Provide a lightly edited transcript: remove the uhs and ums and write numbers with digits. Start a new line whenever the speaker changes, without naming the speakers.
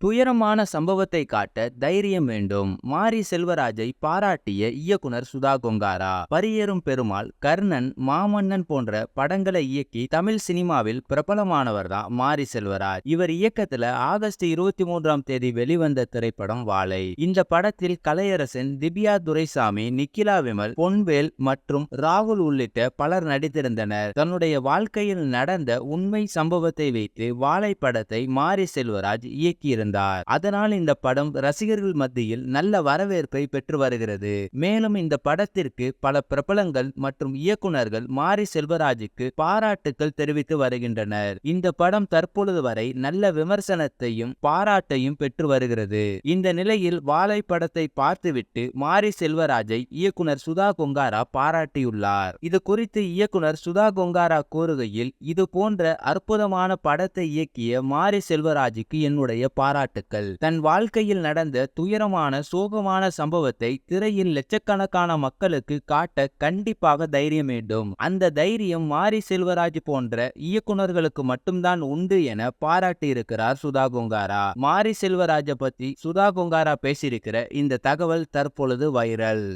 துயரமான சம்பவத்தை காட்ட தைரியம் வேண்டும். மாரி செல்வராஜை பாராட்டிய இயக்குனர் சுதா கொங்காரா. பரியேறும் பெருமாள், கர்ணன், மாமன்னன் போன்ற படங்களை இயக்கி தமிழ் சினிமாவில் பிரபலமானவர் தான் மாரி செல்வராஜ். இவர் இயக்கத்துல ஆகஸ்ட் 23 வெளிவந்த திரைப்படம் வாழை. இந்த படத்தில் கலையரசன், திவ்யா துரைசாமி, நிக்கிலா விமல், பொன்வேல் மற்றும் ராகுல் உள்ளிட்ட பலர் நடித்திருந்தனர். தன்னுடைய வாழ்க்கையில் நடந்த உண்மை சம்பவத்தை வைத்து வாழை படத்தை மாரி செல்வராஜ் இயக்கியிருந்தார். அதனால் இந்த படம் ரசிகர்கள் மத்தியில் நல்ல வரவேற்பை பெற்று வருகிறது. மேலும் இந்த படத்திற்கு பல பிரபலங்கள் மற்றும் இயக்குனர்கள் மாரி செல்வராஜுக்கு பாராட்டுக்கள் தெரிவித்து வருகின்றனர். இந்த படம் தற்பொழுது வரை நல்ல விமர்சனத்தையும் பாராட்டையும் பெற்று வருகிறது. இந்த நிலையில் வாழை படத்தை பார்த்துவிட்டு மாரி செல்வராஜை இயக்குனர் சுதா கொங்காரா பாராட்டியுள்ளார். இது குறித்து இயக்குனர் சுதா கொங்காரா கூறுகையில், இது போன்ற அற்புதமான படத்தை இயக்கிய மாரி செல்வராஜுக்கு என்னுடைய பாராட்டுக்கள். தன் வாழ்க்கையில் நடந்த துயரமான சோகமான சம்பவத்தை திரையில் லட்சக்கணக்கான மக்களுக்கு காட்ட கண்டிப்பாக தைரியம் வேண்டும். அந்த தைரியம் மாரி செல்வராஜ் போன்ற இயக்குனர்களுக்கு மட்டும்தான் உண்டு என பாராட்டியிருக்கிறார் சுதா கொங்காரா. மாரி செல்வராஜை பத்தி சுதா கொங்காரா பேசியிருக்கிற இந்த தகவல் தற்பொழுது வைரல்.